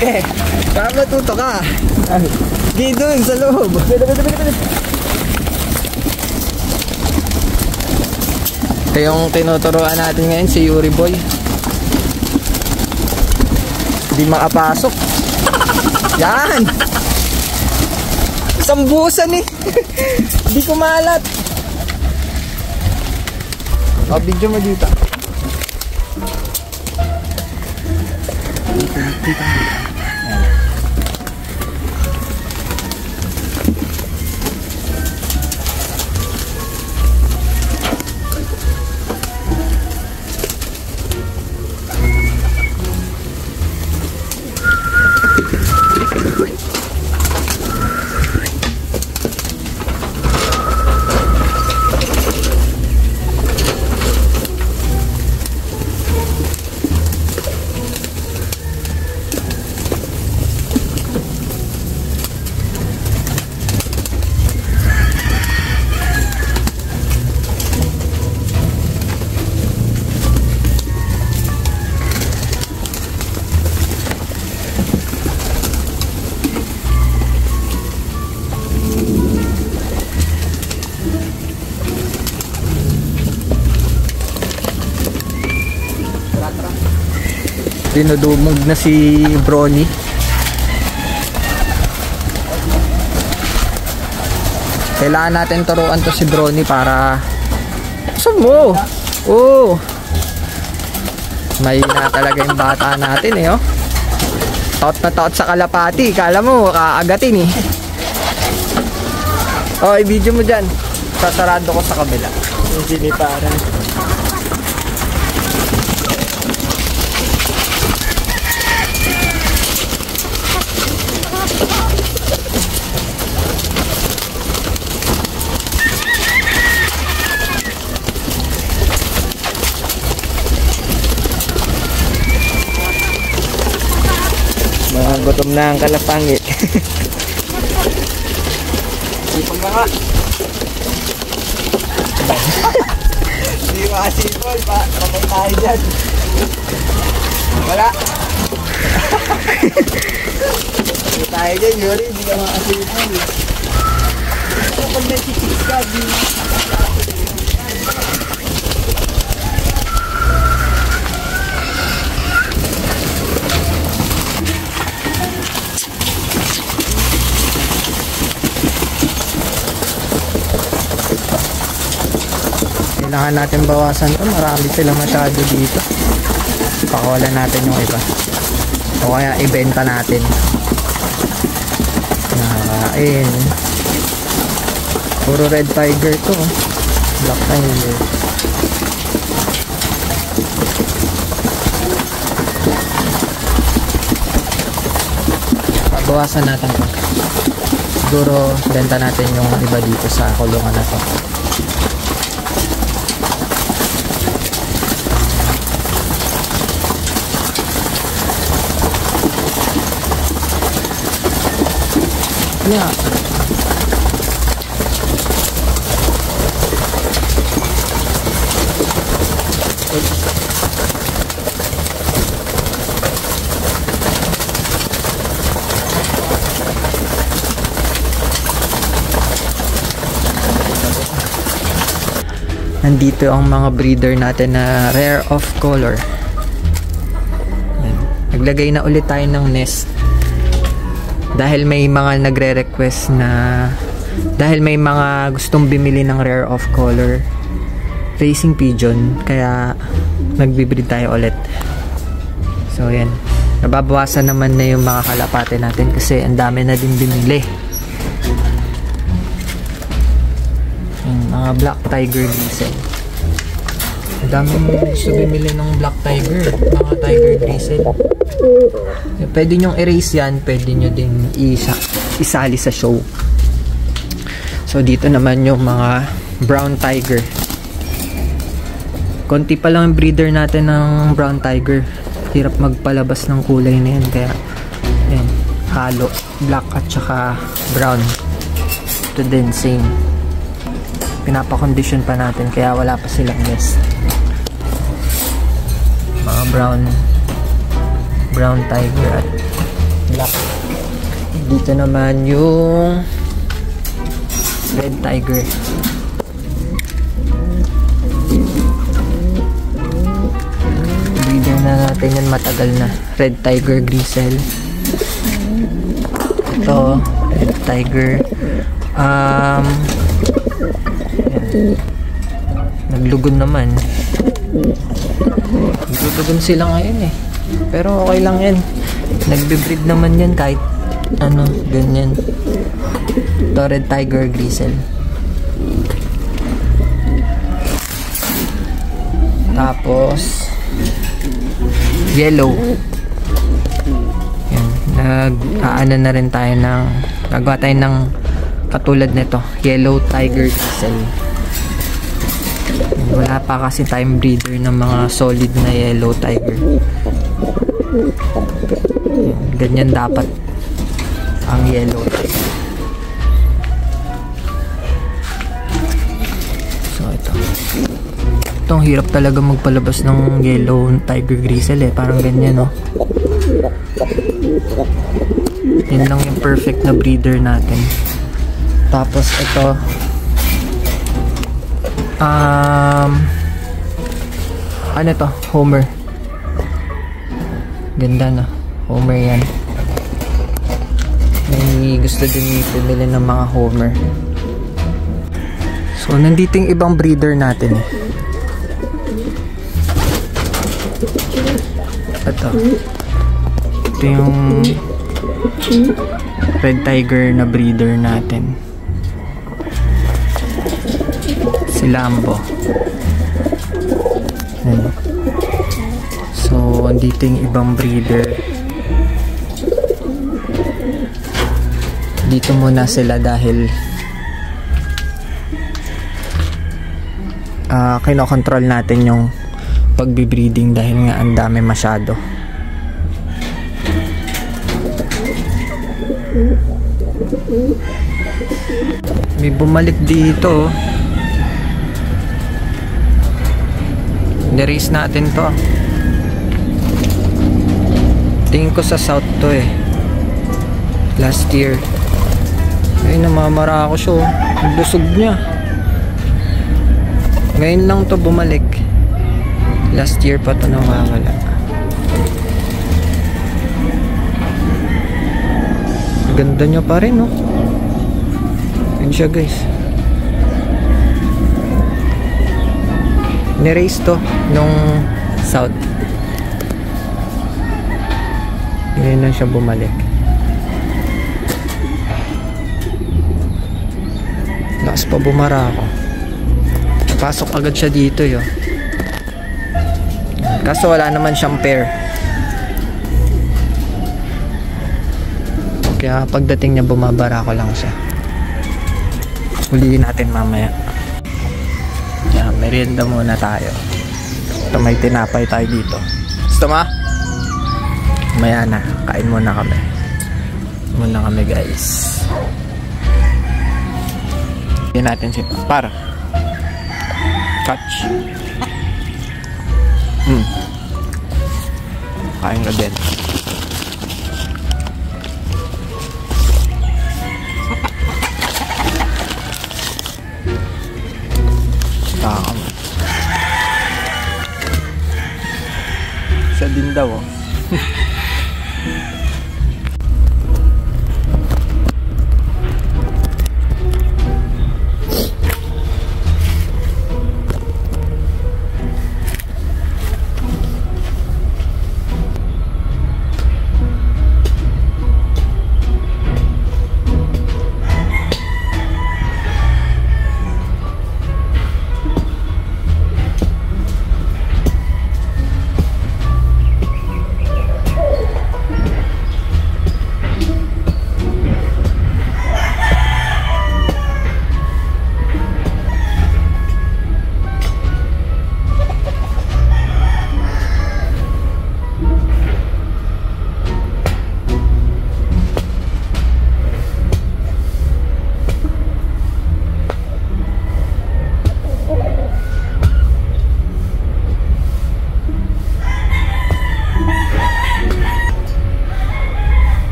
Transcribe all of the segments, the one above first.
Eh, baka matuto ka. Di dun sa loob. Ito yung tinuturuan natin ngayon, si Yuri Boy. Hindi makapasok. Yan! Sambusan eh. Hindi kumalat. O, video mo dito. Dito. Dinudumog na si Brony. Kailangan natin turuan to si Brony para gusto mo. Oh. May na talaga yung bata natin eh, oh. Taot na taot sa kalapati. Kala mo kaagatin eh. Oh, i-video mo dyan. Sasarado ko sa kabila. Yung siniparan. Gutom na ang kalapangi. Sipol na nga. Hindi makasipol pa. Kapag tayo dyan. Wala. Hindi tayo dyan, Yuri. Hindi ka makasipol. Kapag nasisis ka, di. Kailangan natin bawasan to. Marami sila masyado dito. Pakawalan natin yung iba. O kaya ibenta natin. Nakain. Puro red tiger to. Black tiger. Bawasan natin to. Siguro benta natin yung iba dito sa kulungan na to. Yeah. Nandito ang mga breeder natin na rare of color. Yan. Naglagay na ulit tayo ng nest. Dahil may mga nagre-request na dahil may mga gustong bumili ng rare of color racing pigeon, kaya nagbi-breed tayo ulit. So yan, nababawasan naman na yung mga kalapate natin kasi ang dami na din binili. Yung mga black tiger diesel, ang dami gusto bumili ng black tiger, mga tiger diesel. Pwede nyong erase yan, pwede nyo din isali sa show. So dito naman yung mga brown tiger. Konti pa lang ang breeder natin ng brown tiger. Hirap magpalabas ng kulay na yan, kaya yan, halo, black at saka brown. Ito din same, pinapakondisyon pa natin kaya wala pa silang nest. Mga brown tiger at black. Dito naman yung red tiger. Breeder na natin yan, matagal na. Red tiger grisel. Ito, red tiger. Yan. Naglugon naman. Naglugon sila ngayon eh. Pero okay lang yan. Nagbe-breed naman yan kahit ano, ganyan. Ito, red tiger grisel. Tapos yellow. Yan. Nag-aano na rin tayo ng gagawa tayo ng katulad nito, yellow tiger grisel. Wala pa kasi time breeder ng mga solid na yellow tiger. Yan. Ganyan dapat ang yellow tiger. So ito. Itong hirap talaga magpalabas ng yellow tiger grisel eh. Parang ganyan, no? Yan lang yung perfect na breeder natin. Tapos ito, ano to? Homer. Ganda, no? Homer yan. May gusto din bumili ng mga Homer. So nandito yung ibang breeder natin eh. Ito yung red tiger na breeder natin, si Lambo. So andito yung ibang breeder. Dito muna sila dahil kinokontrol natin yung pagbe-breeding dahil nga ang dami masyado. May bumalik dito. Ni-race natin to. Tingin ko sa south to eh. Last year. Ay, namamara ako siya. Ang lusog niya. Ngayon lang to bumalik. Last year pa to nawawala. Ganda niya pa rin, no? Yun siya, guys. Ni-race to nung south. Ngayon lang siya bumalik. Lakas pa bumara ako. Pasok agad siya dito, yo. Kaso wala naman siyang pair. Kaya pagdating niya bumabara ko lang siya. Huliin natin mamaya. Yan, merienda muna tayo. Ito, may tinapay tayo dito. Gusto mo? Maya na, kain muna kami. Muna kami, guys. Hindi natin si Par. Catch. Kain ka din. Takam. Siya din daw, oh.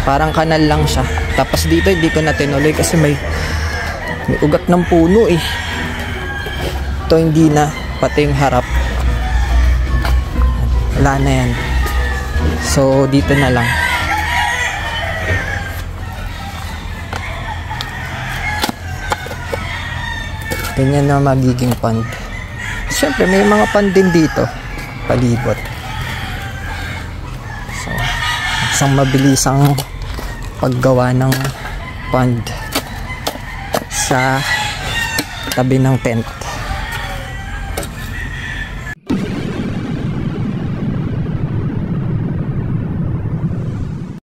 Parang kanal lang siya. Tapos dito hindi ko na tinuloy kasi may ugat ng puno eh. Ito hindi na, pati yung harap. Wala na yan. So dito na lang. Ganyan na magiging pond. Siyempre may mga pond din dito palibot. So isang mabilisang paggawa ng pond sa tabi ng tent.